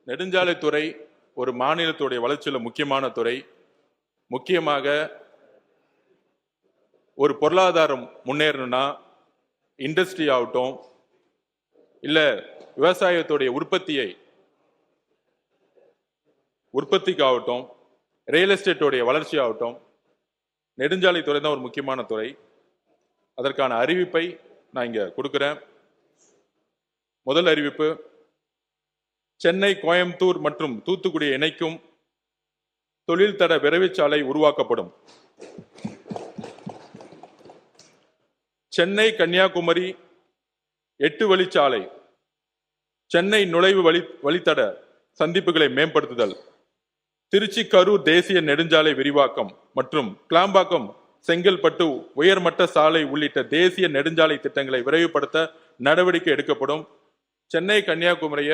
நெடுஞ்சாலைத்துறை ஒரு மாநிலத்துடைய வளர்ச்சியில் முக்கியமான துறை. முக்கியமாக ஒரு பொருளாதாரம் முன்னேறணும்னா இண்டஸ்ட்ரி ஆகட்டும், இல்லை விவசாயத்துடைய உற்பத்திக்காகட்டும், ரியல் எஸ்டேட்டோடைய வளர்ச்சி ஆகட்டும், நெடுஞ்சாலைத்துறை தான் ஒரு முக்கியமான துறை. அதற்கான அறிவிப்பை நான் இங்க கொடுக்கிறேன். முதல் அறிவிப்பு, சென்னை, கோயம்புத்தூர் மற்றும் தூத்துக்குடியை இணைக்கும் தொழில்தட விரைவுச்சாலை உருவாக்கப்படும். சென்னை கன்னியாகுமரி 8 வழிச்சாலை, சென்னை நுழைவு வழித்தட சந்திப்புகளை மேம்படுத்துதல், திருச்சி கரூர் தேசிய நெடுஞ்சாலை விரிவாக்கம் மற்றும் கிளாம்பாக்கம் செங்கல்பட்டு உயர்மட்ட சாலை உள்ளிட்ட தேசிய நெடுஞ்சாலை திட்டங்களை விரைவுபடுத்த நடவடிக்கை எடுக்கப்படும். சென்னை கன்னியாகுமரிய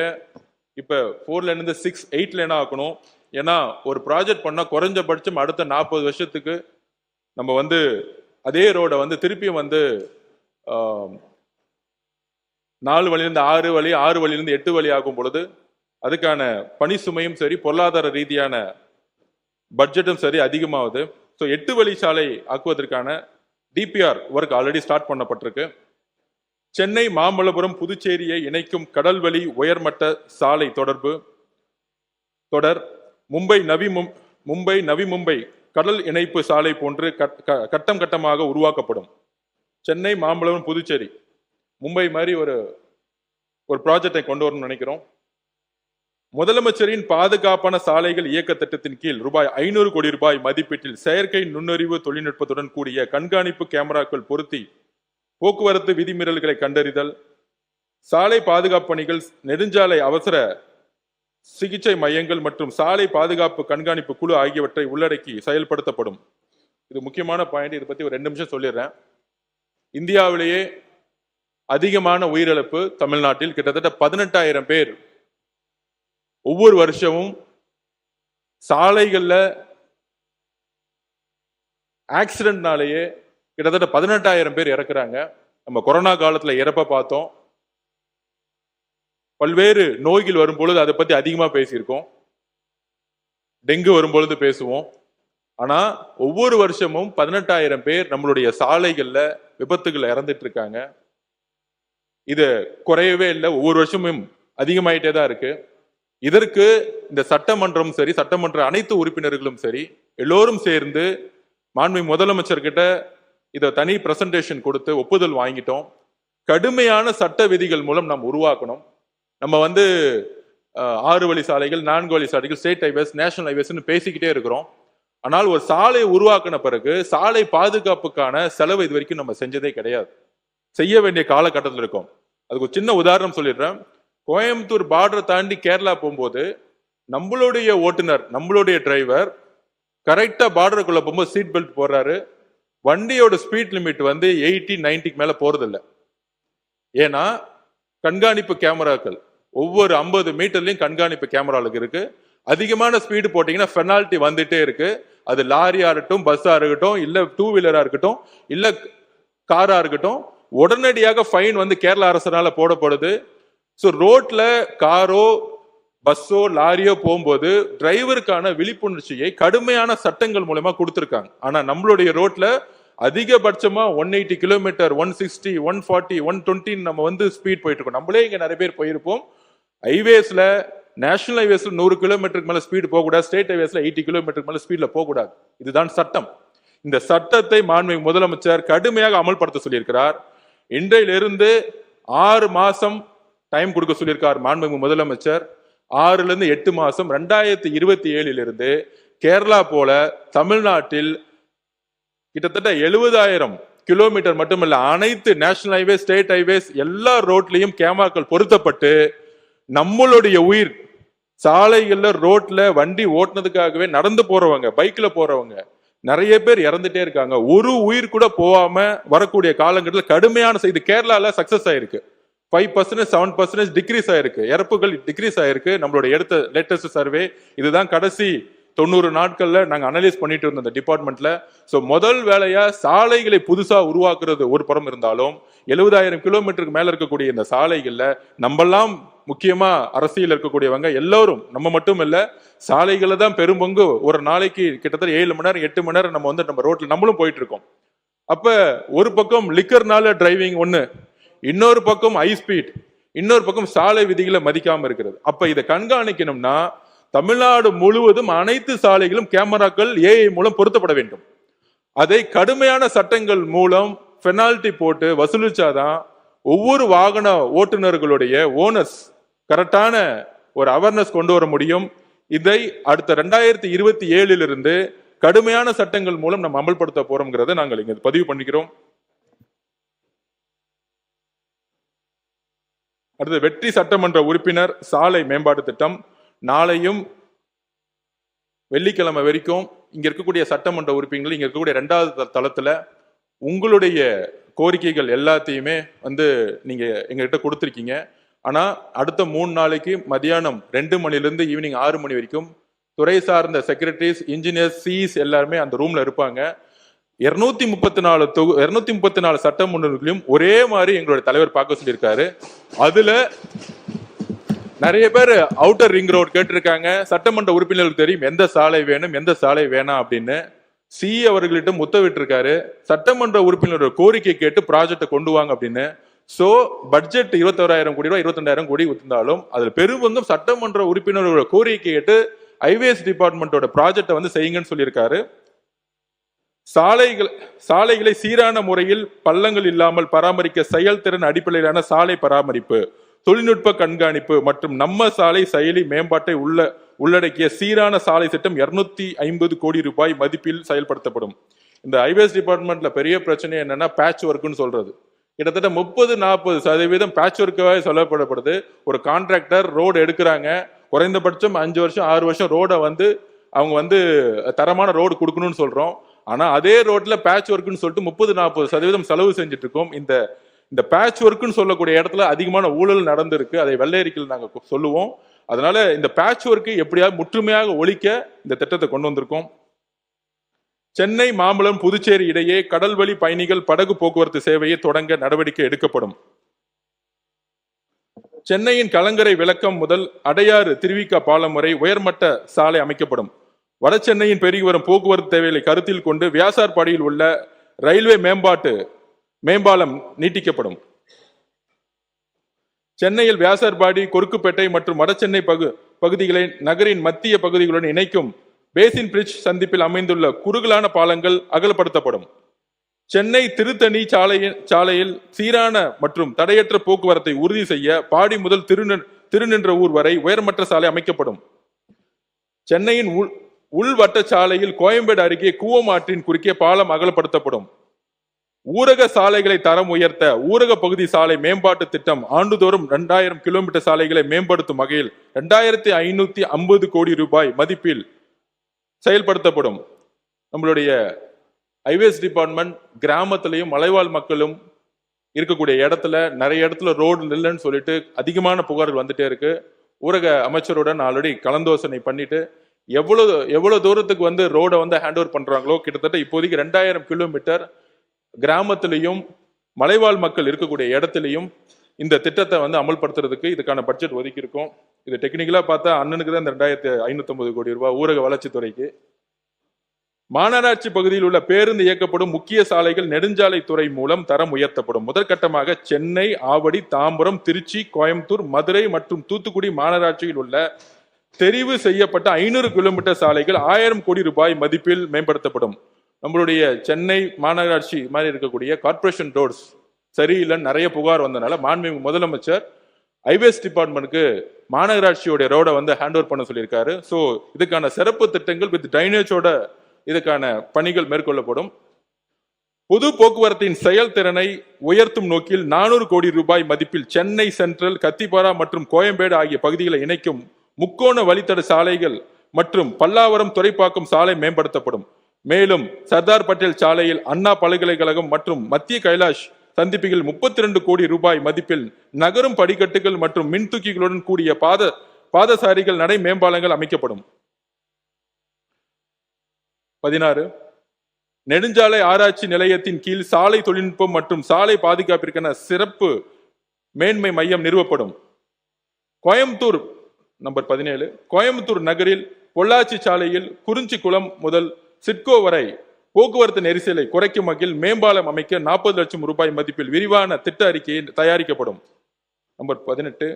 இப்ப 4 லேன் 6 8 லேனா ஆக்கணும். ஏன்னா ஒரு ப்ராஜெக்ட் பண்ணா குறைஞ்சபட்சம் அடுத்த 40 வருஷத்துக்கு நம்ம அதே ரோட திருப்பியும் 4 வழியிலிருந்து 6 வழி, 6 வழியிலிருந்து 8 வழி ஆகும் பொழுது அதுக்கான பணி சுமையும் சரி, பொருளாதார ரீதியான பட்ஜெட்டும் சரி அதிகமாகுது. ஸோ 8 வழி சாலை ஆக்குவதற்கான டிபிஆர் ஒர்க் ஆல்ரெடி ஸ்டார்ட் பண்ணப்பட்டிருக்கு. சென்னை மாமல்லபுரம் புதுச்சேரியை இணைக்கும் கடல்வழி உயர்மட்ட சாலை தொடர் மும்பை நவி மும்பை கடல் இணைப்பு சாலை போன்று கட்டம் கட்டமாக உருவாக்கப்படும். சென்னை மாமல்லபுரம் புதுச்சேரி மும்பை மாதிரி ஒரு ப்ராஜெக்டை கொண்டு வரணும்னு நினைக்கிறோம். முதலமைச்சரின் பாதுகாப்பான சாலைகள் இயக்க திட்டத்தின் கீழ் ரூபாய் 500 கோடி ரூபாய் மதிப்பீட்டில் செயற்கை நுண்ணறிவு தொழில்நுட்பத்துடன் கூடிய கண்காணிப்பு கேமராக்கள் பொருத்தி போக்குவரத்து விதிமீறல்களை கண்டறிதல், சாலை பாதுகாப்பு பணிகள், நெடுஞ்சாலை அவசர சிகிச்சை மையங்கள் மற்றும் சாலை பாதுகாப்பு கண்காணிப்பு குழு ஆகியவற்றை உள்ளடக்கி செயல்படுத்தப்படும். இது முக்கியமான பாயிண்ட். இதை பத்தி ஒரு 2 நிமிஷம் சொல்லிடுறேன். இந்தியாவிலேயே அதிகமான உயிரிழப்பு தமிழ்நாட்டில் கிட்டத்தட்ட 18,000 பேர் ஒவ்வொரு வருஷமும் சாலைகள்ல ஆக்சிடென்ட்னாலேயே கிட்டத்தட்ட 18,000 பேர் இறக்குறாங்க. நம்ம கொரோனா காலத்துல இறப்ப பார்த்தோம். பல்வேறு நோய்கள் வரும்பொழுது அதை பத்தி அதிகமா பேசியிருக்கோம். டெங்கு வரும்பொழுது பேசுவோம். ஆனா ஒவ்வொரு வருஷமும் 18,000 பேர் நம்மளுடைய சாலைகள்ல விபத்துகள் இறந்துட்டு இருக்காங்க. இது குறையவே இல்லை, ஒவ்வொரு வருஷமும் அதிகமாயிட்டே தான் இருக்கு. இதற்கு இந்த சட்டமன்றம் சரி, சட்டமன்ற அனைத்து உறுப்பினர்களும் சரி, எல்லோரும் சேர்ந்து மாண்புமிகு முதலமைச்சர்கிட்ட இதை தனி பிரசன்டேஷன் கொடுத்து ஒப்புதல் வாங்கிட்டோம். கடுமையான சட்ட விதிகள் மூலம் நாம் உருவாக்கணும். நம்ம 6 வழி சாலைகள், 4 வழி சாலைகள், ஸ்டேட் ஹைவேஸ், நேஷனல் ஹைவேஸ்ன்னு பேசிக்கிட்டே இருக்கிறோம். ஆனால் ஒரு சாலை உருவாக்கின பிறகு சாலை பாதுகாப்புக்கான செலவு இது வரைக்கும் நம்ம செஞ்சதே கிடையாது. செய்ய வேண்டிய காலகட்டத்தில் இருக்கும். அதுக்கு ஒரு சின்ன உதாரணம் சொல்லிடுறேன். கோயம்புத்தூர் பார்டர் தாண்டி கேரளா போகும்போது நம்மளுடைய ஓட்டுநர், நம்மளுடைய டிரைவர் கரெக்டா பார்டருக்குள்ள போகும்போது சீட் பெல்ட் போடுறாரு. வண்டியோட ஸ்பீட் லிமிட் 80 90க்கு மேல போறதில்லை. ஏன்னா கண்காணிப்பு கேமராக்கள் ஒவ்வொரு 50 மீட்டர்லயும் கண்காணிப்பு கேமராவுக்கு இருக்கு. அதிகமான ஸ்பீடு போட்டீங்கன்னா பெனால்டி வந்துட்டே இருக்கு. அது லாரியா இருக்கட்டும், பஸ்ஸா இருக்கட்டும், இல்ல 2 வீலரா இருக்கட்டும், இல்ல காரா இருக்கட்டும், உடனடியாக ஃபைன் கேரள அரசால போடப்படுது. ஸோ ரோட்ல காரோ பஸ்ஸோ லாரியோ போகும்போது டிரைவருக்கான விழிப்புணர்ச்சியை கடுமையான சட்டங்கள் மூலமா கொடுத்துருக்காங்க. ஆனா நம்மளுடைய ரோட்ல அதிகபட்சமா 180 கிலோமீட்டர், 160, 140, 120 நம்ம ஸ்பீட் போயிட்டு இருக்கோம். நம்மளே இங்க நிறைய பேர் போயிருப்போம். ஹைவேஸ்ல, நேஷனல் ஹைவேஸ்ல 100 கிலோமீட்டருக்கு மேல ஸ்பீடு போகக்கூடாது. ஸ்டேட் ஹைவேஸ்ல 80 கிலோமீட்டருக்கு மேல ஸ்பீட்ல போகக்கூடாது. இதுதான் சட்டம். இந்த சட்டத்தை மாண்புமிகு முதலமைச்சர் கடுமையாக அமல்படுத்த சொல்லியிருக்கிறார். இன்றையிலிருந்து 6 மாசம் டைம் கொடுக்க சொல்லியிருக்கார் மாண்புமிகு முதலமைச்சர். 6 லிருந்து 8 மாசம் 2027 கேரளா போல தமிழ்நாட்டில் கிட்டத்தட்ட 70,000 கிலோமீட்டர் மட்டுமல்ல, அனைத்து நேஷனல் ஹைவேஸ், ஸ்டேட் ஹைவேஸ் எல்லா ரோட்லயும் கேமராக்கள் பொருத்தப்பட்டு நம்மளுடைய உயிர் சாலைகள்ல, ரோட்ல வண்டி ஓட்டுனதுக்காகவே நடந்து போறவங்க, பைக்ல போறவங்க நிறைய பேர் இறந்துட்டே இருக்காங்க. ஒரு உயிர் கூட போகாம வரக்கூடிய காலங்கட்டத்தில் கடுமையான செய்தி. கேரளால சக்சஸ் ஆயிருக்கு. 5%, 7% டிக்ரீஸ் ஆயிருக்கு. இறப்புகள் டிக்ரீஸ் ஆயிருக்கு. நம்மளுடைய எடுத்த லேட்டஸ்ட் சர்வே இதுதான். கடைசி 90 நாட்கள்ல நாங்க அனலைஸ் பண்ணிட்டு இருந்தோம் இந்த டிபார்ட்மெண்ட்ல. ஸோ முதல் வேலையா சாலைகளை புதுசா உருவாக்குறது ஒரு புறம் இருந்தாலும் 70,000 கிலோமீட்டருக்கு மேல இருக்கக்கூடிய இந்த சாலைகள்ல நம்மெல்லாம் முக்கியமா அரசியல் இருக்கக்கூடியவங்க எல்லாரும், நம்ம மட்டும் இல்ல, சாலைகளை தான் பெரும்பங்கு. ஒரு நாளைக்கு கிட்டத்தட்ட 7 மணி நேரம் 8 மணி நேரம் நம்ம ரோட்ல நம்மளும் போயிட்டு இருக்கோம். அப்ப ஒரு பக்கம் லிக்கர்னால டிரைவிங் ஒண்ணு, இன்னொரு பக்கம் ஹை ஸ்பீட், இன்னொரு பக்கம் சாலை விதிகளை மதிக்காம இருக்கிறது. அப்ப இதை கண்காணிக்கணும்னா தமிழ்நாடு முழுவதும் அனைத்து சாலைகளும் கேமராக்கள் ஏஐ மூலம் பொருத்தப்பட வேண்டும். அதை கடுமையான சட்டங்கள் மூலம் பெனால்டி போட்டு வசூலிச்சாதான் ஒவ்வொரு வாகன ஓட்டுநர்களுடைய ஓனர்ஸ் கரெக்டான ஒரு அவேர்னஸ் கொண்டு வர முடியும். இதை அடுத்த 2027 கடுமையான சட்டங்கள் மூலம் நம்ம அமல்படுத்த போறோம்ங்கிறத நாங்கள் இங்க பதிவு பண்ணிக்கிறோம். அடுத்து வெற்றி சட்டமன்ற உறுப்பினர் சாலை மேம்பாட்டு திட்டம். நாளையும் வெள்ளிக்கிழமை வரைக்கும் இங்க இருக்கக்கூடிய சட்டமன்ற உறுப்பினர்கள் இங்க இருக்கக்கூடிய 2வது தளத்துல உங்களுடைய கோரிக்கைகள் எல்லாத்தையுமே நீங்க எங்ககிட்ட கொடுத்துருக்கீங்க. ஆனா அடுத்த 3 நாளைக்கு மதியானம் 2 மணிலிருந்து ஈவினிங் 6 மணி வரைக்கும் துறை சார்ந்த செக்ரட்டரிஸ், இன்ஜினியர்ஸ், சிஇஸ் எல்லாருமே அந்த ரூம்ல இருப்பாங்க. 234 சட்டமன்றங்களையும் ஒரே மாதிரி எங்களுடைய தலைவர் பார்க்க சொல்லியிருக்காரு. அதுல நிறைய பேர் அவுட்டர் ரிங் ரோடு கேட்டிருக்காங்க. சட்டமன்ற உறுப்பினர்களுக்கு தெரியும் எந்த சாலை வேணும் எந்த சாலை வேணாம் அப்படின்னு. சி அவர்களிட்ட உத்தரவிட்டு இருக்காரு, சட்டமன்ற உறுப்பினரோட கோரிக்கை கேட்டு ப்ராஜெக்டை கொண்டு வாங்க அப்படின்னு. சோ பட்ஜெட் 21,000 கோடி ரூபாய் 22,000 கோடி இருந்தாலும் அதுல பெரும்பங்கும் சட்டமன்ற உறுப்பினரோட கோரிக்கை கேட்டு ஹைவேஸ் டிபார்ட்மெண்டோட ப்ராஜெக்டை செய்யுங்கன்னு சொல்லியிருக்காரு. சாலைகளை சீரான முறையில் பள்ளங்கள் இல்லாமல் பராமரிக்க செயல்திறன் அடிப்படையிலான சாலை பராமரிப்பு, தொழில்நுட்ப கண்காணிப்பு மற்றும் நம்ம சாலை செயலி மேம்பாட்டை உள்ளடக்கிய சீரான சாலை திட்டம் 250 கோடி ரூபாய் மதிப்பில் செயல்படுத்தப்படும். இந்த ஹைவேஸ் டிபார்ட்மெண்ட்ல பெரிய பிரச்சனை என்னன்னா பேட்ச் ஒர்க்னு சொல்றது. கிட்டத்தட்ட 30-40% பேட்ச் ஒர்க்காக சொல்லப்படப்படுது. ஒரு கான்ட்ராக்டர் ரோடு எடுக்கிறாங்க, குறைந்தபட்சம் 5 வருஷம் 6 வருஷம் ரோடை அவங்க தரமான ரோடு கொடுக்கணும்னு சொல்றோம். ஆனா அதே ரோட்ல பேட்ச் ஒர்க்னு சொல்லிட்டு 30-40% செலவு செஞ்சுட்டு இருக்கோம். இந்த பேட்ச் ஒர்க்னு சொல்லக்கூடிய இடத்துல அதிகமான ஊழல் நடந்திருக்கு. அதை வெள்ளையறிக்கையில் நாங்க சொல்லுவோம். அதனால இந்த பேட்ச் ஒர்க்கை எப்படியாவது முற்றுமையாக ஒழிக்க இந்த திட்டத்தை கொண்டு வந்திருக்கோம். சென்னை, மாம்பலம், புதுச்சேரி இடையே கடல்வழி பயணிகள் படகு போக்குவரத்து சேவையை தொடங்க நடவடிக்கை எடுக்கப்படும். சென்னையின் கலங்கரை விளக்கம் முதல் அடையாறு திருவிக பாலம் வரை உயர்மட்ட சாலை அமைக்கப்படும். வட சென்னையின் பெருகி வரும் போக்குவரத்து தேவைகளை கருத்தில் கொண்டு வியாசார்பாடியில் உள்ள ரயில்வே மேம்பாலம் நீட்டிக்கப்படும். சென்னையில் வியாசார்பாடி, கொருக்குப்பேட்டை மற்றும் வட சென்னை பகுதிகளை நகரின் மத்திய பகுதிகளுடன் இணைக்கும் பேசின் பிரிட்ஜ் சந்திப்பில் அமைந்துள்ள குறுகலான பாலங்கள் அகலப்படுத்தப்படும். சென்னை திருத்தணி சாலையில் சீரான மற்றும் தடையற்ற போக்குவரத்தை உறுதி செய்ய பாடி முதல் திருநின்றவூர் வரை உயர்மட்ட சாலை அமைக்கப்படும். சென்னையின் உள்வட்ட சாலையில் கோயம்பேடு அருகே கூவமாற்றின் குறுக்கே பாலம் அகலப்படுத்தப்படும். ஊரக சாலைகளை தரம் உயர்த்த ஊரக பகுதி சாலை மேம்பாட்டு திட்டம் ஆண்டுதோறும் 2000 கிலோமீட்டர் சாலைகளை மேம்படுத்தும் வகையில் 2550 கோடி ரூபாய் மதிப்பில் செயல்படுத்தப்படும். நம்மளுடைய ஹைவேஸ் டிபார்ட்மெண்ட் கிராமத்திலையும் மலைவாழ் மக்களும் இருக்கக்கூடிய இடத்துல நிறைய இடத்துல ரோடு இல்லைன்னு சொல்லிட்டு அதிகமான புகார்கள் வந்துட்டே இருக்கு. ஊரக அமைச்சருடன் ஆல்ரெடி கலந்தோசனை பண்ணிட்டு எவ்வளவு தூரத்துக்கு ரோடை ஹேண்ட் ஓவர் பண்றாங்களோ கிட்டத்தட்ட இப்போதைக்கு 2000 கிலோமீட்டர் கிராமத்திலையும் மலைவாழ் மக்கள் இருக்கக்கூடிய இடத்துலையும் இந்த திட்டத்தை அமல்படுத்துறதுக்கு இதுக்கான பட்ஜெட் ஒதுக்கி இருக்கோம். இது டெக்னிக்கலா பார்த்தா அண்ணனுக்கு தான் இந்த 2550 கோடி ரூபாய் ஊரக வளர்ச்சித்துறைக்கு. மாநகராட்சி பகுதியில் உள்ள பேருந்து இயக்கப்படும் முக்கிய சாலைகள் நெடுஞ்சாலை துறை மூலம் தரம் உயர்த்தப்படும். முதற்கட்டமாக சென்னை, ஆவடி, தாம்பரம், திருச்சி, கோயம்புத்தூர், மதுரை மற்றும் தூத்துக்குடி மாநகராட்சியில் உள்ள தெரிவு செய்யப்பட்ட 500 கிலோமீட்டர் சாலைகள் 1000 கோடி ரூபாய் மதிப்பில் மேம்படுத்தப்படும். நம்மளுடைய சென்னை மாநகராட்சி மாதிரி இருக்கக்கூடிய கார்பரேஷன் ரோட்ஸ் சரியில்லைன்னு நிறைய புகார் வந்தனால மாண்புமிகு முதலமைச்சர் ஹைவேஸ் டிபார்ட்மெண்ட்டுக்கு மாநகராட்சியோட ரோடை ஹேண்ட் ஓவர் பண்ண சொல்லியிருக்காரு. ஸோ இதுக்கான சிறப்பு திட்டங்கள் வித் டைனேஜோட இதுக்கான பணிகள் மேற்கொள்ளப்படும். பொது போக்குவரத்தின் செயல்திறனை உயர்த்தும் நோக்கில் 400 கோடி ரூபாய் மதிப்பில் சென்னை சென்ட்ரல், கத்திப்பாரா மற்றும் கோயம்பேடு ஆகிய பகுதிகளை இணைக்கும் முக்கோண வழித்தட சாலைகள் மற்றும் பல்லாவரம், துறைப்பாக்கம் சாலை மேம்படுத்தப்படும். மேலும் சர்தார் பட்டேல் சாலையில் அண்ணா பல்கலைக்கழகம் மற்றும் மத்திய கைலாஷ் சந்திப்புகள் 32 கோடி ரூபாய் மதிப்பில் நகரும் படிக்கட்டுகள் மற்றும் மின்தூக்கிகளுடன் கூடிய பாதசாரிகள் நடை மேம்பாலங்கள் அமைக்கப்படும். 16 நெடுஞ்சாலை ஆராய்ச்சி நிலையத்தின் கீழ் சாலை தொழில்நுட்பம் மற்றும் சாலை பாதுகாப்பிற்கான சிறப்பு மேன்மை மையம் நிறுவப்படும். கோயம்புத்தூர் நம்பர் 17 கோயம்புத்தூர் நகரில் பொள்ளாச்சி சாலையில் குறிஞ்சிக்குளம் முதல் சிட்கோ வரை போக்குவரத்து நெரிசலை குறைக்கும் வகையில் மேம்பாலம் அமைக்க 40 லட்சம் ரூபாய் மதிப்பில் விரிவான திட்ட அறிக்கையை தயாரிக்கப்படும். நம்பர் 18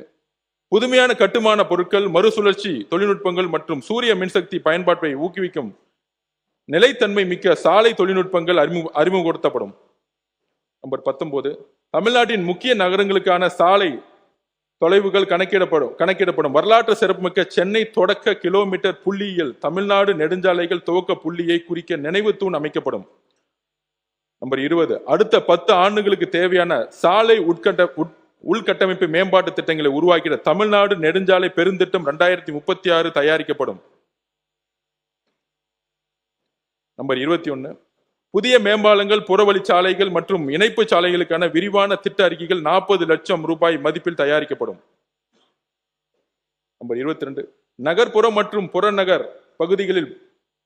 புதுமையான கட்டுமான பொருட்கள், மறுசுழற்சி தொழில்நுட்பங்கள் மற்றும் சூரிய மின்சக்தி பயன்பாட்டை ஊக்குவிக்கும் நிலைத்தன்மை மிக்க சாலை தொழில்நுட்பங்கள் அறிமுகப்படுத்தப்படும். நம்பர் 19 தமிழ்நாட்டின் முக்கிய நகரங்களுக்கான சாலை தொலைவுகள் கணக்கிடப்படும். வரலாற்று சிறப்புமிக்க சென்னை தொடக்க கிலோமீட்டர் புள்ளியியல் தமிழ்நாடு நெடுஞ்சாலைகள் துவக்க புள்ளியை குறிக்க நினைவு தூண் அமைக்கப்படும். நம்பர் 20 அடுத்த 10 ஆண்டுகளுக்கு தேவையான சாலை உள்கட்டமைப்பு மேம்பாட்டு திட்டங்களை உருவாக்கிட தமிழ்நாடு நெடுஞ்சாலை பெருந்திட்டம் 2036 தயாரிக்கப்படும். நம்பர் 21 புதிய மேம்பாலங்கள், புறவழிச்சாலைகள் மற்றும் இணைப்பு சாலைகளுக்கான விரிவான திட்ட அறிக்கைகள் 40 லட்சம் ரூபாய் மதிப்பில் தயாரிக்கப்படும். நம்பர் 22 நகர்ப்புற மற்றும் புறநகர் பகுதிகளில்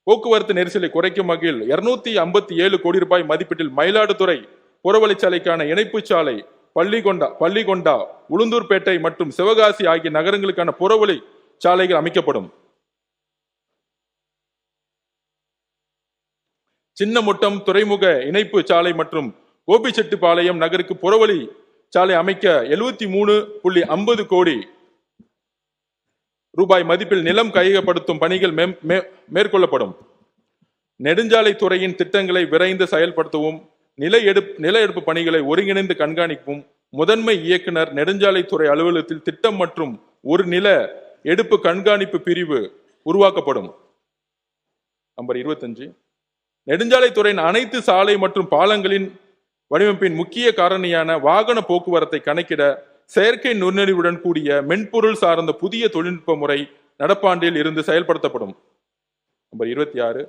போக்குவரத்து நெரிசலை குறைக்கும் வகையில் 257 கோடி ரூபாய் மதிப்பீட்டில் மயிலாடுதுறை புறவழிச்சாலைக்கான இணைப்பு சாலை, பள்ளிகொண்டா, உளுந்தூர்பேட்டை மற்றும் சிவகாசி ஆகிய நகரங்களுக்கான புறவழி சாலைகள் அமைக்கப்படும். சின்னமுட்டம் துறைமுக இணைப்பு சாலை மற்றும் கோபிச்செட்டிப்பாளையம் நகருக்கு புறவழி சாலை அமைக்க 73.50 கோடி ரூபாய் மதிப்பில் நிலம் கையகப்படுத்தும் பணிகள் மேற்கொள்ளப்படும். நெடுஞ்சாலை துறையின் திட்டங்களை விரைந்து செயல்படுத்தவும், நில எடுப்பு பணிகளை ஒருங்கிணைந்து கண்காணிக்கவும் முதன்மை இயக்குனர் நெடுஞ்சாலை துறை அலுவலகத்தில் திட்டம் மற்றும் ஒரு நில எடுப்பு கண்காணிப்பு பிரிவு உருவாக்கப்படும். நம்பர் 25 நெடுஞ்சாலைத்துறையின் அனைத்து சாலை மற்றும் பாலங்களின் வடிவமைப்பின் முக்கிய காரணியான வாகன போக்குவரத்தை கணக்கிட செயற்கை நுண்ணறிவுடன் கூடிய மென்பொருள் சார்ந்த புதிய தொழில்நுட்ப முறை நடப்பாண்டில் இருந்து செயல்படுத்தப்படும். நம்பர் 26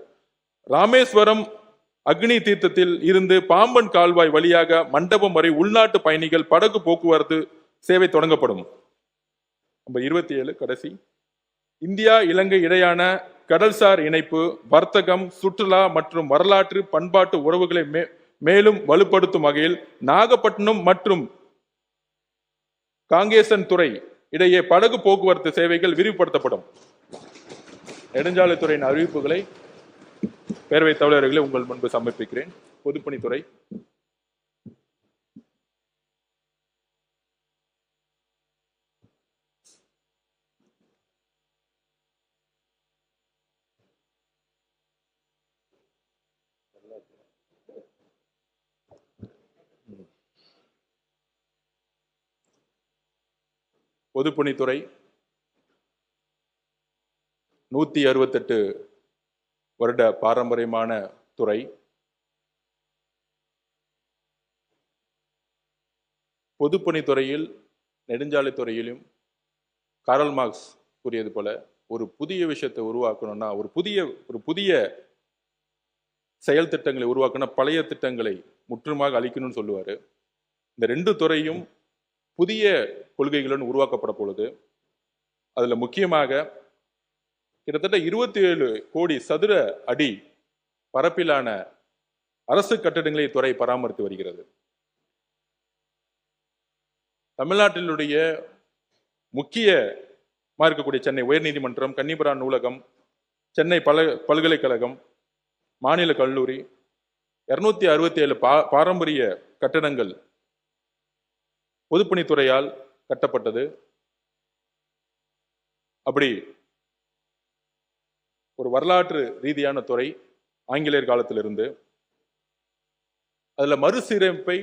ராமேஸ்வரம் அக்னி தீர்த்தத்தில் இருந்து பாம்பன் கால்வாய் வழியாக மண்டபம் வரை உள்நாட்டு பயணிகள் படகு போக்குவரத்து சேவை தொடங்கப்படும். நம்பர் 27 கடைசி இந்தியா இலங்கை இடையான கடல்சார் இணைப்பு, வர்த்தகம், சுற்றுலா மற்றும் வரலாற்று பண்பாட்டு உறவுகளை மேலும் வலுப்படுத்தும் வகையில் நாகப்பட்டினம் மற்றும் காங்கேசன் துறை இடையே படகு போக்குவரத்து சேவைகள் விரிவுபடுத்தப்படும். நெடுஞ்சாலைத்துறையின் அறிவிப்புகளை பேரவைத் தலைவர்களை உங்கள் முன்பு சமர்ப்பிக்கிறேன். பொதுப்பணித்துறை பொதுப்பணித்துறை 168 வருட பாரம்பரியமான துறை. பொதுப்பணித்துறையில் நெடுஞ்சாலைத்துறையிலும் காரல் மார்க்ஸ் கூறியது போல ஒரு புதிய விஷயத்தை உருவாக்கணும்னா ஒரு புதிய செயல் திட்டங்களை உருவாக்கணும், பழைய திட்டங்களை முற்றுமாக அழிக்கணும்னு சொல்லுவாரு. இந்த 2 துறையும் புதிய கொள்கைகளுடன் உருவாக்கப்பட பொழுது அதுல முக்கியமாக கிட்டத்தட்ட 27 கோடி சதுர அடி பரப்பிலான அரசு கட்டடங்களை துறை பராமரித்து வருகிறது. தமிழ்நாட்டினுடைய முக்கியமாக இருக்கக்கூடிய சென்னை உயர்நீதிமன்றம், கன்னிபுரம் நூலகம், சென்னை பல்கலைக்கழகம், மாநில கல்லூரி, 267 பாரம்பரிய கட்டடங்கள் பொதுப்பணித்துறையால் கட்டப்பட்டது. அப்படி ஒரு வரலாற்று ரீதியான துறை ஆங்கிலேயர் காலத்திலிருந்து. அதுல மறுசீரமைப்பை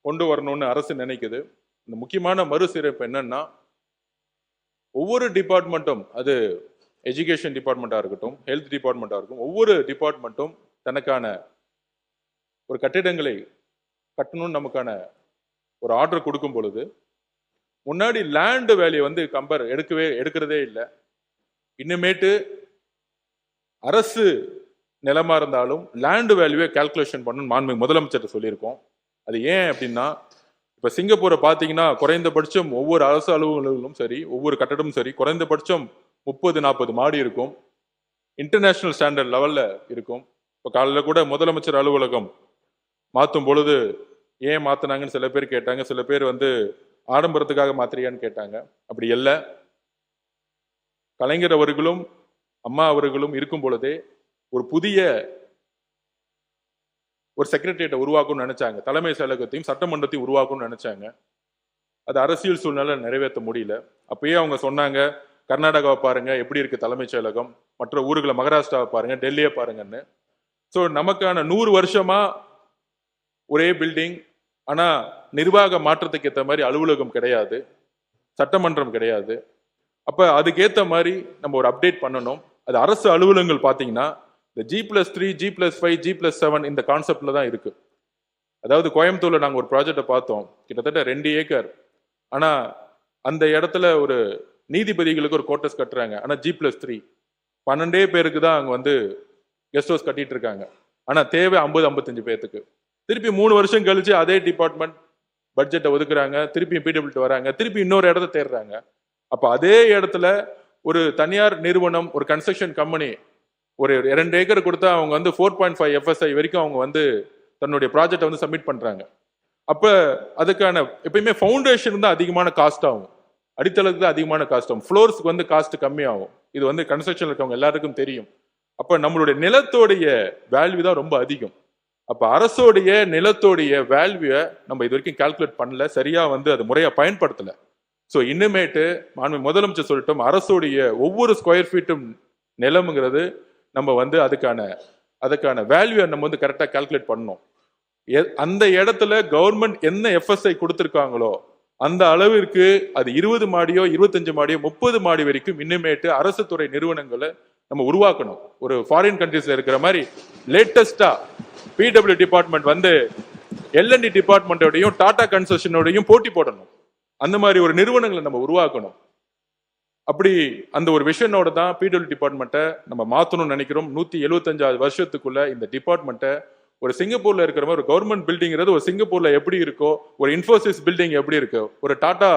கொண்டு வரணும்னு அரசு நினைக்குது. இந்த முக்கியமான மறுசீரமைப்பு என்னன்னா, ஒவ்வொரு டிபார்ட்மெண்ட்டும், அது எஜுகேஷன் டிபார்ட்மெண்ட்டாக இருக்கட்டும், ஹெல்த் டிபார்ட்மெண்ட்டாக இருக்கும், ஒவ்வொரு டிபார்ட்மெண்ட்டும் தனக்கான ஒரு கட்டிடங்களை கட்டணும்னு நமக்கான ஒரு ஆர்டர் கொடுக்கும் பொழுது முன்னாடி லேண்ட் வேல்யூ எடுக்கிறதே இல்லை. இனிமேட்டு அரசு நிலமா இருந்தாலும் லேண்ட் வேல்யூவை கால்குலேஷன் பண்ணணும் மாண்புமிகு முதலமைச்சர் சொல்லியிருக்கோம். அது ஏன் அப்படின்னா, இப்ப சிங்கப்பூரை பார்த்தீங்கன்னா குறைந்தபட்சம் ஒவ்வொரு அரசு அலுவலகங்களும் சரி, ஒவ்வொரு கட்டடமும் சரி, குறைந்தபட்சம் 30-40 மாடி இருக்கும். இன்டர்நேஷனல் ஸ்டாண்டர்ட் லெவல்ல இருக்கும். இப்போ காலையில் கூட முதலமைச்சர் அலுவலகம் மாற்றும் பொழுது ஏன் மாத்தினாங்கன்னு சில பேர் கேட்டாங்க. சில பேர் வந்து ஆடம்பரத்துக்காக மாத்திரியான்னு கேட்டாங்க. அப்படி இல்லை. கலைஞர் அவர்களும் அம்மா அவர்களும் இருக்கும் பொழுதே ஒரு புதிய ஒரு செக்ரட்டரியேட்டை உருவாக்கணும்னு நினைச்சாங்க. தலைமை செயலகத்தையும் சட்டமன்றத்தையும் உருவாக்கணும்னு நினைச்சாங்க. அது அரசியல் சூழ்நிலை நிறைவேற்ற முடியல. அப்பயே அவங்க சொன்னாங்க, கர்நாடகாவை பாருங்க எப்படி இருக்கு தலைமைச் செயலகம், மற்ற ஊர்களை மகாராஷ்டிராவை பாருங்க, டெல்லியை பாருங்கன்னு. ஸோ நமக்கான 100 வருஷமா ஒரே பில்டிங், ஆனா நிர்வாக மாற்றத்துக்கு ஏற்ற மாதிரி அலுவலகம் கிடையாது, சட்டமன்றம் கிடையாது. அப்ப அதுக்கேற்ற மாதிரி நம்ம ஒரு அப்டேட் பண்ணணும். அது அரசு அலுவலகங்கள் பார்த்தீங்கன்னா இந்த G+3, G+5, G+7 இந்த கான்செப்ட்ல தான் இருக்கு. அதாவது கோயம்புத்தூர்ல நாங்கள் ஒரு ப்ராஜெக்டை பார்த்தோம், கிட்டத்தட்ட 2 ஏக்கர். ஆனா அந்த இடத்துல ஒரு நீதிபதிகளுக்கு ஒரு கோட்டஸ் கட்டுறாங்க. ஆனா G+3 12 பேருக்கு தான் அங்க வந்து கெஸ்ட் ஹவுஸ் கட்டிட்டு இருக்காங்க. ஆனா தேவை 50-55 பேருக்கு. திருப்பி 3 வருஷம் கழிச்சு அதே டிபார்ட்மெண்ட் பட்ஜெட்டை ஒதுக்குறாங்க, திருப்பி PWD வராங்க, திருப்பி இன்னொரு இடத்த தேடுறாங்க. அப்ப அதே இடத்துல ஒரு தனியார் நிறுவனம், ஒரு கன்ஸ்ட்ரக்ஷன் கம்பெனி ஒரு 2 ஏக்கர் கொடுத்தா அவங்க வந்து 4.5 FSI வரைக்கும் அவங்க வந்து தன்னுடைய ப்ராஜெக்டை வந்து சப்மிட் பண்றாங்க. அப்ப அதுக்கான எப்பயுமே ஃபவுண்டேஷன் தான் அதிகமான காஸ்ட் ஆகும், அடித்தளத்துக்கு அதிகமான காஸ்ட் ஆகும், ஃப்ளோர்ஸ்க்கு வந்து காஸ்ட் கம்மியாகும். இது வந்து கன்ஸ்ட்ரக்ஷன்ல இருக்கவங்க எல்லாருக்கும் தெரியும். அப்ப நம்மளுடைய நிலத்தோடைய வேல்யூ தான் ரொம்ப அதிகம். அப்ப அரசோடைய நிலத்தோடைய வேல்யூவை நம்ம இது வரைக்கும் கால்குலேட் பண்ணல, சரியா வந்து அது முறையா பயன்படுத்தல. ஸோ இன்னுமேட்டு முதலமைச்சர் சொல்லிட்டோம், அரசோடைய ஒவ்வொரு ஸ்கொயர் ஃபீட்டும் நிலம்ங்கிறது நம்ம வந்து அதுக்கான வேல்யூவை நம்ம வந்து கரெக்டாக கால்குலேட் பண்ணணும். அந்த இடத்துல கவர்மெண்ட் என்ன FSI கொடுத்துருக்காங்களோ அந்த அளவிற்கு அது 20 மாடியோ 25 மாடியோ 30 மாடி வரைக்கும் இன்னுமேட்டு அரசு துறை நிறுவனங்களை நம்ம உருவாக்கணும். ஒரு ஃபாரின் கண்ட்ரீஸ்ல இருக்கிற மாதிரி லேட்டஸ்டா PWD டிபார்ட்மெண்ட் வந்து L&D டிபார்ட்மெண்டோடையும் டாடா கன்ஸ்ட்ரக்ஷனோடையும் போட்டி போடணும். அந்த மாதிரி ஒரு நிறுவனங்களை நம்ம உருவாக்கணும். அப்படி அந்த ஒரு விஷனோட தான் PWD டிபார்ட்மெண்ட்டை நம்ம மாற்றணும்னு நினைக்கிறோம். 175 வருஷத்துக்குள்ள இந்த டிபார்ட்மெண்ட்டை ஒரு சிங்கப்பூர்ல இருக்கிற மாதிரி ஒரு கவர்மெண்ட் பில்டிங்கிறது ஒரு சிங்கப்பூர்ல எப்படி இருக்கோ, ஒரு இன்ஃபோசிஸ் பில்டிங் எப்படி இருக்கு, ஒரு டாடா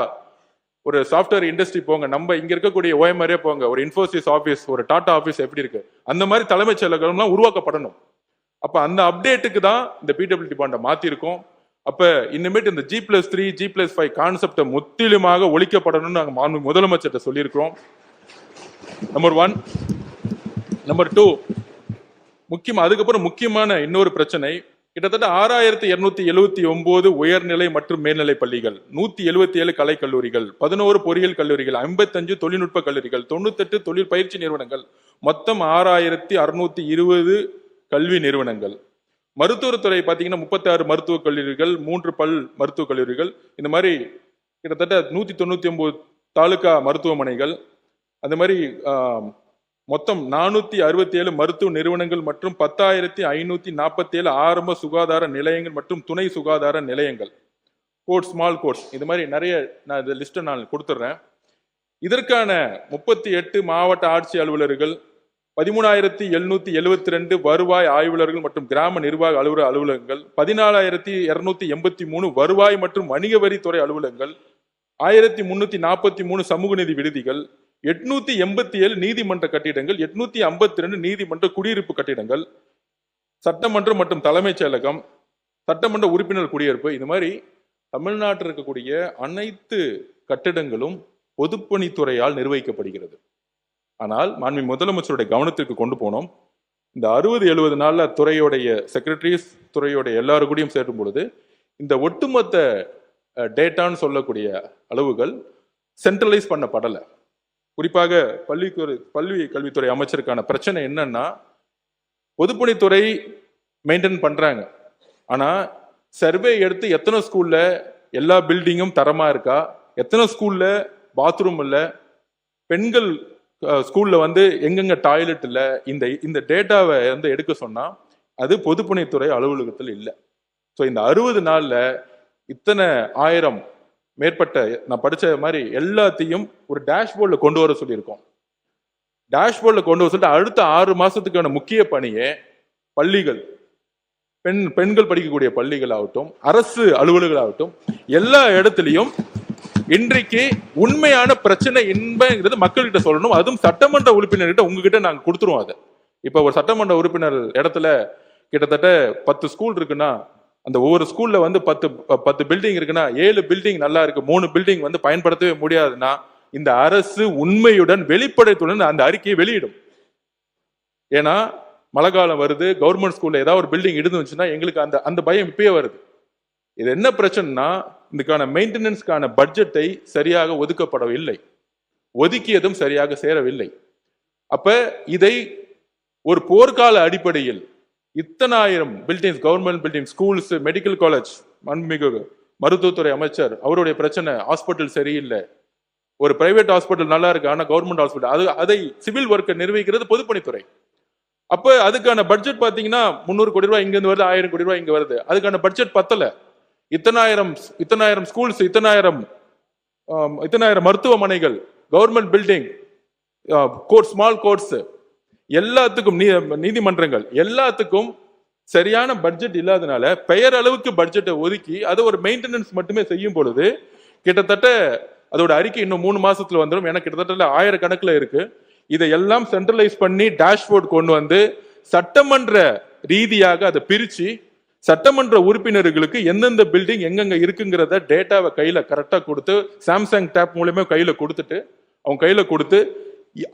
ஒரு சாஃப்ட்வேர் இண்டஸ்ட்ரி போங்க, நம்ம இங்க இருக்கக்கூடிய OMR போங்க, ஒரு இன்ஃபோசிஸ் ஆஃபீஸ், ஒரு டாடா ஆஃபீஸ் எப்படி இருக்கு, அந்த மாதிரி தலைமைச் செயலகம்லாம் உருவாக்கப்படணும். அப்ப அந்த அப்டேட்டுக்கு தான் இந்த PWD டிபார்ட்மெண்ட் மாத்திருக்கோம். அப்ப இனிமேட்டு இந்த G+3, G+5 கான்செப்டை முற்றிலுமாக ஒழிக்கப்படணும்னு நாங்கள் முதலமைச்சர்கிட்ட சொல்லியிருக்கிறோம். நம்பர் 1. நம்பர் 2, அதுக்கப்புறம் முக்கியமான இன்னொரு பிரச்சனை, கிட்டத்தட்ட 6279 உயர்நிலை மற்றும் மேல்நிலை பள்ளிகள், 177 கலை கல்லூரிகள், 11 பொறியியல் கல்லூரிகள், 55 தொழில்நுட்ப கல்லூரிகள், 98 தொழில் பயிற்சி நிறுவனங்கள், மொத்தம் 6620 கல்வி நிறுவனங்கள். மருத்துவத்துறை பார்த்தீங்கன்னா 36 மருத்துவக் கல்லூரிகள், 3 பல் மருத்துவக் கல்லூரிகள், இந்த மாதிரி கிட்டத்தட்ட 199 தாலுகா மருத்துவமனைகள், அந்த மாதிரி மொத்தம் 467 மருத்துவ நிறுவனங்கள் மற்றும் 10,547 ஆரம்ப சுகாதார நிலையங்கள் மற்றும் துணை சுகாதார நிலையங்கள், கோர்ட்ஸ், ஸ்மால் கோர்ட்ஸ், இது மாதிரி நிறைய நான் இந்த லிஸ்ட்டை நான் கொடுத்துட்றேன். இதற்கான 38 மாவட்ட ஆட்சி அலுவலர்கள், 13,772 வருவாய் ஆய்வாளர்கள் மற்றும் கிராம நிர்வாக அலுவலகங்கள், 14,283 வருவாய் மற்றும் வணிக வரித்துறை அலுவலகங்கள், 1,343 சமூக நீதி விடுதிகள், 887 நீதிமன்ற கட்டிடங்கள், 852 நீதிமன்ற குடியிருப்பு கட்டிடங்கள், சட்டமன்றம் மற்றும் தலைமைச் செயலகம், சட்டமன்ற உறுப்பினர் குடியிருப்பு, இது மாதிரி தமிழ்நாட்டில் இருக்கக்கூடிய அனைத்து கட்டிடங்களும் பொதுப்பணித்துறையால் நிர்வகிக்கப்படுகிறது. ஆனால் முதலமைச்சருடைய கவனத்திற்கு கொண்டு போனோம். இந்த 60-70 நாள்ல துறையுடைய செக்ரட்டரிஸ், துறையுடைய எல்லாரும் கூடயும் சேரும் பொழுது இந்த ஒட்டுமொத்த டேட்டான்னு சொல்லக்கூடிய அளவுகள் சென்ட்ரலைஸ் பண்ணப்படலை. குறிப்பாக பள்ளி கல்வித்துறை அமைச்சருக்கான பிரச்சனை என்னன்னா, பொதுப்பணித்துறை மெயின்டைன் பண்றாங்க, ஆனா சர்வே எடுத்து எத்தனை ஸ்கூல்ல எல்லா பில்டிங்கும் தரமா இருக்கா, எத்தனை ஸ்கூல்ல பாத்ரூம் இல்லை, பெண்கள் ஸ்கூல்ல வந்து எங்கெங்க டாய்லெட் இல்லை, இந்த டேட்டாவை வந்து எடுக்க சொன்னா அது பொதுப்பணித்துறை அலுவலகத்தில் இல்லை. ஸோ இந்த 60 நாள்ல இத்தனை 1000 மேற்பட்ட நான் படிச்ச மாதிரி எல்லாத்தையும் ஒரு டேஷ்போர்டில் கொண்டு வர சொல்லியிருக்கோம். டேஷ்போர்டில் கொண்டு வர சொல்லிட்டு அடுத்த 6 மாசத்துக்கான முக்கிய பணியை பள்ளிகள், பெண்கள் படிக்கக்கூடிய பள்ளிகள் ஆகட்டும், அரசு அலுவலர்கள் ஆகட்டும், எல்லா இடத்துலையும் இன்றைக்கு உண்மையான பிரச்சனை என்பது மக்கள்கிட்ட சொல்லணும். அதுவும் சட்டமன்ற உறுப்பினர்கிட்ட உங்ககிட்ட நாங்க கொடுத்துருவோம். அதை இப்ப ஒரு சட்டமன்ற உறுப்பினர் இடத்துல கிட்டத்தட்ட 10 ஸ்கூல் இருக்குன்னா அந்த ஒவ்வொரு ஸ்கூல்ல வந்து 10 பில்டிங் இருக்குன்னா 7 பில்டிங் நல்லா இருக்கு, 3 பில்டிங் வந்து பயன்படுத்தவே முடியாதுன்னா இந்த அரசு உண்மையுடன் வெளிப்படைத்துடன் அந்த அறிக்கையை வெளியிடும். ஏன்னா மழை காலம் வருது, கவர்மெண்ட் ஸ்கூல்ல ஏதாவது ஒரு பில்டிங் இடிந்துச்சுன்னா எங்களுக்கு அந்த பயம் இப்பயே வருது. இது என்ன பிரச்சனைனா இதுக்கான மெயின்டெனன்ஸ்க்கான பட்ஜெட்டை சரியாக ஒதுக்கப்படவில்லை, ஒதுக்கியதும் சரியாக சேரவில்லை. அப்ப இதை ஒரு போர்க்கால அடிப்படையில் இத்தனாயிரம் buildings, government building, schools, medical college, மாண்புமிகு மருத்துவத்துறை அமைச்சர் அவருடைய பிரச்சனை, ஹாஸ்பிட்டல் சரியில்லை, ஒரு பிரைவேட் ஹாஸ்பிட்டல் நல்லா இருக்கு ஆனா கவர்மெண்ட் ஹாஸ்பிட்டல் அதை சிவில் ஒர்க்கை நிர்வகிக்கிறது பொதுப்பணித்துறை. அப்ப அதுக்கான பட்ஜெட் பாத்தீங்கன்னா 300 கோடி ரூபாய் இங்க இருந்து வருது, 1000 கோடி ரூபாய் இங்க வருது. அதுக்கான பட்ஜெட் பத்தல. இத்தனாயிரம் ஸ்கூல்ஸ், இத்தனாயிரம் மருத்துவமனைகள், government building, court, small courts, எல்லாத்துக்கும் நீதிமன்றங்கள், எல்லாத்துக்கும் சரியான பட்ஜெட் இல்லாதனால பெயர் அளவுக்கு பட்ஜெட்டை ஒதுக்கி அதை ஒரு மெயின்டெனன்ஸ் மட்டுமே செய்யும் பொழுது கிட்டத்தட்ட அதோட அறிக்கை இன்னும் 3 மாசத்துல வந்துடும். எனக்கு கிட்டத்தட்ட 1000 கணக்குல இருக்கு. இதையெல்லாம் சென்ட்ரலைஸ் பண்ணி டேஷ்போர்ட் கொண்டு வந்து சட்டமன்ற ரீதியாக அதை பிரிச்சு சட்டமன்ற உறுப்பினர்களுக்கு எந்தெந்த பில்டிங் எங்கெங்க இருக்குங்கிறத டேட்டாவை கையில கரெக்டா கொடுத்து சாம்சங் டேப் மூலமா கையில கொடுத்துட்டு அவங்க கையில கொடுத்து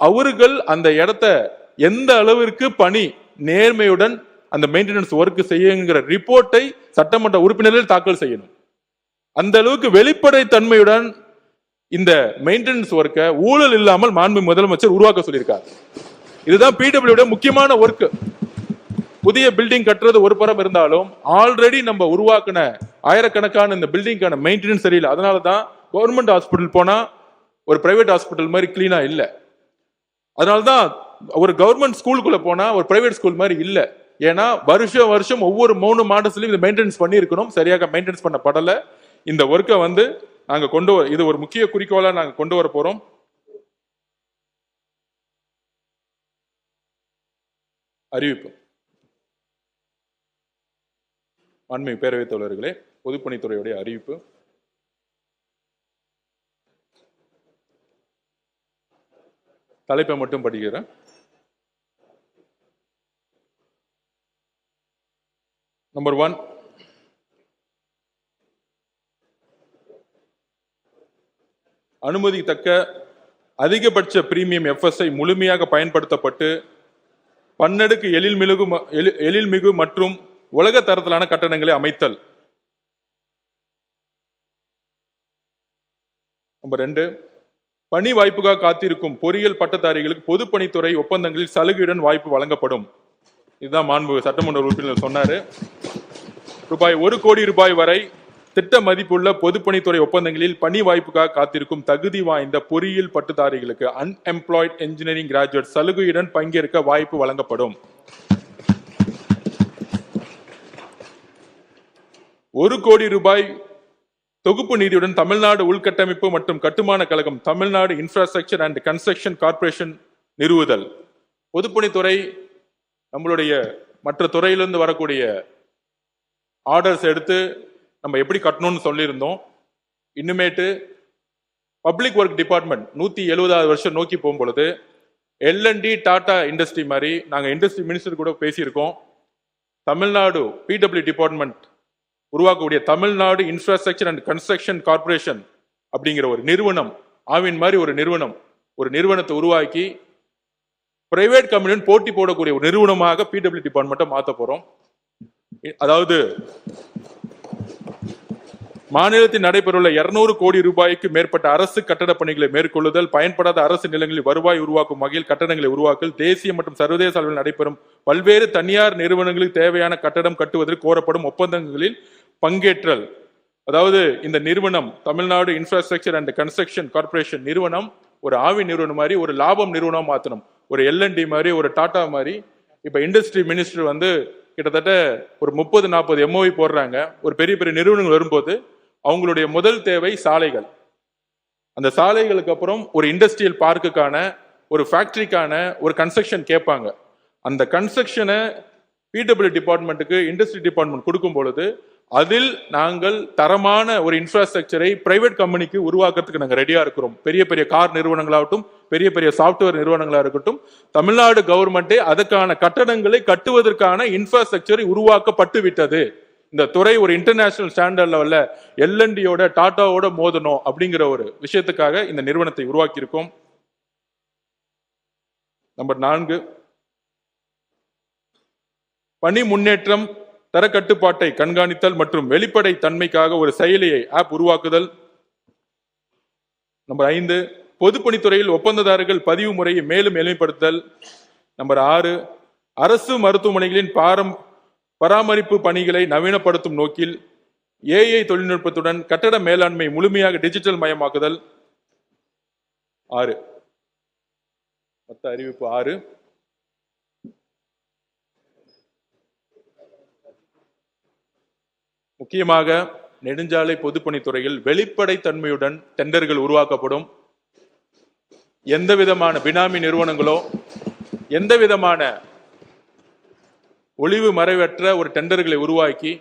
அவர்கள் அந்த இடத்த எந்த அளவிற்கு பணி நேர்மையுடன் அந்த மெயின்டெனன்ஸ் ஒர்க் செய்யுங்கிற ரிப்போர்ட்டை சட்டமன்ற உறுப்பினர்கள் தாக்கல் செய்யணும். அந்த அளவுக்கு வெளிப்படை தன்மையுடன் இந்த மெயின்டெனன்ஸ் ஒர்க்கை ஊழல் இல்லாமல் மாண்பு முதலமைச்சர் உருவாக்க சொல்லியிருக்காரு. இதுதான் பிடபிள்யூட முக்கியமான ஒர்க். புதிய பில்டிங் கட்டுறது ஒரு புறம் இருந்தாலும் ஆல்ரெடி நம்ம உருவாக்கின ஆயிரக்கணக்கான இந்த பில்டிங்கான மெயின்டெனன்ஸ் சரியில்லை. அதனாலதான் கவர்மெண்ட் ஹாஸ்பிட்டல் போனா ஒரு பிரைவேட் ஹாஸ்பிட்டல் மாதிரி கிளீனா இல்ல. அதனாலதான் ஒரு கவர்மெண்ட் ஸ்கூலுக்குள்ள போனா ஒரு பிரைவேட் ஸ்கூல் மாதிரி இல்ல. ஏன்னா வருஷம் ஒவ்வொரு 3 மாதத்துலயும் இந்த மெயின்டெனன்ஸ் பண்ணி இருக்கணும், சரியாக மெயின்டெனன்ஸ் பண்ணப்படல. இந்த ஒர்க்கை வந்து நாங்க இது ஒரு முக்கிய குறிக்கோளா நாங்க கொண்டு வர போறோம். அறிவிப்பு. மாண்புமிகு பேரவைத் தலைவர்களே, பொதுப்பணித்துறையுடைய அறிவிப்பு. தலைப்பை மட்டும் படிக்கிறேன். நம்பர் 1, அனுமதித்தக்க அதிகபட்ச பிரீமியம் எஃப்எஸ்ஐ முழுமையாக பயன்படுத்தப்பட்டு பன்னடுக்கு எழில்மிகு மற்றும் உலக தரத்திலான கட்டணங்களை அமைத்தல். நம்பர் 2, பணி வாய்ப்புக்காக காத்திருக்கும் பொறியியல் பட்டதாரிகளுக்கு பொதுப்பணித்துறை ஒப்பந்தங்களில் சலுகையுடன் வாய்ப்பு வழங்கப்படும். இதுதான் மாண்பு சட்டமன்ற உறுப்பினர் சொன்னாரு. ரூபாய் 1 கோடி வரை திட்ட மதிப்புள்ள பொதுப்பணித்துறை ஒப்பந்தங்களில் பணி வாய்ப்புக்காக காத்திருக்கும் தகுதி வாய்ந்த பொறியியல் பட்டதாரிகளுக்கு அன்எம்ப்ளாய்ட் என்ஜினியரிங் கிராஜுவேட் சலுகையுடன் பங்கேற்க வாய்ப்பு வழங்கப்படும். 1 கோடி ரூபாய் தொகுப்பு நிதியுடன் தமிழ்நாடு உள்கட்டமைப்பு மற்றும் கட்டுமான கழகம், Tamil Nadu infrastructure and construction corporation நிறுவுதல். பொதுப்பணித்துறை நம்மளுடைய மற்ற துறையிலிருந்து வரக்கூடிய ஆர்டர்ஸ் எடுத்து நம்ம எப்படி கட்டணும்னு சொல்லியிருந்தோம். இன்னுமேட்டு பப்ளிக் ஒர்க் டிபார்ட்மெண்ட் 170வது வருஷம் நோக்கி போகும் பொழுது எல்என்டி டாடா இண்டஸ்ட்ரி மாதிரி நாங்கள் இண்டஸ்ட்ரி மினிஸ்டர் கூட பேசியிருக்கோம். தமிழ்நாடு பிடபிள்யூ டிபார்ட்மெண்ட் உருவாக்கக்கூடிய Tamil Nadu infrastructure and construction corporation அப்படிங்கிற ஒரு நிறுவனம், ஆவின் மாதிரி ஒரு நிறுவனத்தை உருவாக்கி பிரைவேட் கம்பெனியுடன் போட்டி போடக்கூடிய ஒரு நிறுவனமாக பிடபிள்யூ டிபார்ட்மெண்ட்டை மாற்ற போறோம். அதாவது மாநிலத்தில் நடைபெறவுள்ள 200 கோடி ரூபாய்க்கு மேற்பட்ட அரசு கட்டட பணிகளை மேற்கொள்ளுதல், பயன்படாத அரசு நிலங்களில் வருவாய் உருவாக்கும் வகையில் கட்டடங்களை உருவாக்கல், தேசிய மற்றும் சர்வதேச அளவில் நடைபெறும் பல்வேறு தனியார் நிறுவனங்களுக்கு தேவையான கட்டடம் கட்டுவதற்கு கோரப்படும் ஒப்பந்தங்களில் பங்கேற்றல். அதாவது இந்த நிறுவனம் Tamil Nadu infrastructure and construction corporation நிறுவனம் ஒரு ஆவி நிறுவனம் மாதிரி ஒரு லாபம் நிறுவனம் மாற்றணும். ஒரு எல்என்டி மாதிரி ஒரு டாடா மாதிரி. இப்ப இண்டஸ்ட்ரி மினிஸ்டர் வந்து கிட்டத்தட்ட ஒரு 30-40 எம்ஓவி போடுறாங்க. ஒரு பெரிய பெரிய நிறுவனங்கள் வரும்போது அவங்களுடைய முதல் தேவை சாலைகள். அந்த சாலைகளுக்கு அப்புறம் ஒரு இண்டஸ்ட்ரியல் பார்க்குக்கான ஒரு ஃபேக்டரிக்கான ஒரு கன்ஸ்ட்ரக்ஷன் கேட்பாங்க. அந்த கன்ஸ்ட்ரக்ஷனை பிடபிள்யூ டிபார்ட்மெண்ட்டுக்கு இண்டஸ்ட்ரி டிபார்ட்மெண்ட் கொடுக்கும் பொழுது அதில் நாங்கள் தரமான ஒரு இன்ஃப்ராஸ்ட்ரக்சரை பிரைவேட் கம்பெனிக்கு உருவாக்குறதுக்கு நாங்கள் ரெடியா இருக்கிறோம். பெரிய பெரிய கார் நிறுவனங்களாகட்டும், பெரிய பெரிய சாப்ட்வேர் நிறுவனங்களா இருக்கட்டும், தமிழ்நாடு கவர்மெண்டே அதற்கான கட்டடங்களை கட்டுவதற்கான இன்ஃப்ராஸ்ட்ரக்சரை உருவாக்கப்பட்டு விட்டது. இந்த துறை ஒரு இன்டர்நேஷனல் ஸ்டாண்டர்ட் லெவல்ல எல்என்டியோட டாட்டாவோட மோதணும் அப்படிங்கிற ஒரு விஷயத்துக்காக இந்த நிறுவனத்தை உருவாக்கி இருக்கோம். நம்பர் 4, பணி முன்னேற்றம், தர கட்டுப்பாட்டை கண்காணித்தல் மற்றும் வெளிப்படை தன்மைக்காக ஒரு செயலியை ஆப் உருவாக்குதல். நம்பர் 5, பொதுப்பணித்துறையில் ஒப்பந்ததாரர்கள் பதிவு முறையை மேலும் எளிமைப்படுத்தல். நம்பர் 6, அரசு மருத்துவமனைகளின் பராமரிப்பு பணிகளை நவீனப்படுத்தும் நோக்கில் ஏஐ தொழில்நுட்பத்துடன் கட்டட மேலாண்மை முழுமையாக டிஜிட்டல் மயமாக்குதல். 6 மொத்த அறிவிப்பு 6. முக்கியமாக நெடுஞ்சாலை பொதுப்பணித்துறையில் வெளிப்படை தன்மையுடன் டெண்டர்கள் உருவாக்கப்படும். எந்த விதமான பினாமி நிறுவனங்களோ எந்த விதமான ஒளிவு மறைவற்ற ஒரு டெண்டர்களை உருவாக்கி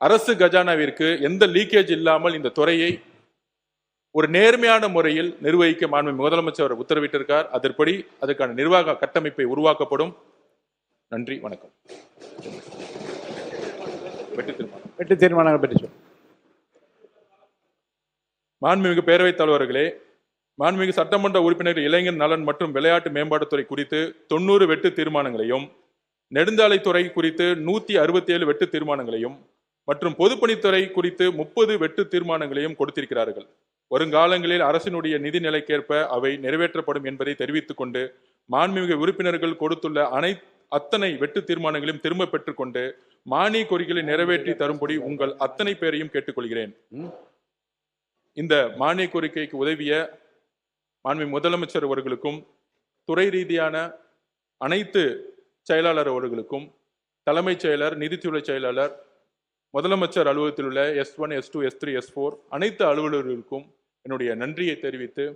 அரசு கஜானாவிற்கு எந்த லீக்கேஜ் இல்லாமல் இந்த துறையை ஒரு நேர்மையான முறையில் நிர்வகிக்க மாண்புமிகு முதலமைச்சர் உத்தரவிட்டிருக்கார். அதன்படி அதற்கான நிர்வாக கட்டமைப்பை உருவாக்கப்படும். நன்றி, வணக்கம். வெட்டு தீர்மானங்கள் பற்றி சொல். மாண்புமிகு பேரவைத் தலைவர்களே, மாண்புமிகு சட்டமன்ற உறுப்பினர்கள் இளைஞர் நலன் மற்றும் விளையாட்டு மேம்பாட்டுத்துறை குறித்து 90 வெட்டு தீர்மானங்களையும், நெடுஞ்சாலைத்துறை குறித்து 167 வெட்டு தீர்மானங்களையும் மற்றும் பொதுப்பணித்துறை குறித்து 30 வெட்டு தீர்மானங்களையும் கொடுத்திருக்கிறார்கள். வருங்காலங்களில் அரசினுடைய நிதி நிலைக்கேற்ப அவை நிறைவேற்றப்படும் என்பதை தெரிவித்துக் கொண்டு மாண்புமிகு உறுப்பினர்கள் கொடுத்துள்ள அத்தனை வெட்டு தீர்மானங்களையும் திரும்ப பெற்றுக் கொண்டு மானிய கோரிக்கைகளை நிறைவேற்றி தரும்படி உங்கள் அத்தனை பேரையும் கேட்டுக்கொள்கிறேன். இந்த மானிய கோரிக்கைக்கு உதவிய மாண்புமிகு முதலமைச்சர் அவர்களுக்கும், துறை ரீதியான அனைத்து செயலாளர் அவர்களுக்கும், தலைமைச் செயலர், நிதித்துறை செயலாளர், முதலமைச்சர் அலுவலகத்தில் உள்ள S1, S2, S3, S4 அனைத்து அலுவலர்களுக்கும் என்னுடைய நன்றியை தெரிவித்து,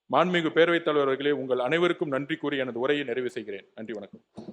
மாண்புமிகு பேரவைத் தலைவர்களே, உங்கள் அனைவருக்கும் நன்றி கூறி எனது உரையை நிறைவு செய்கிறேன். நன்றி, வணக்கம்.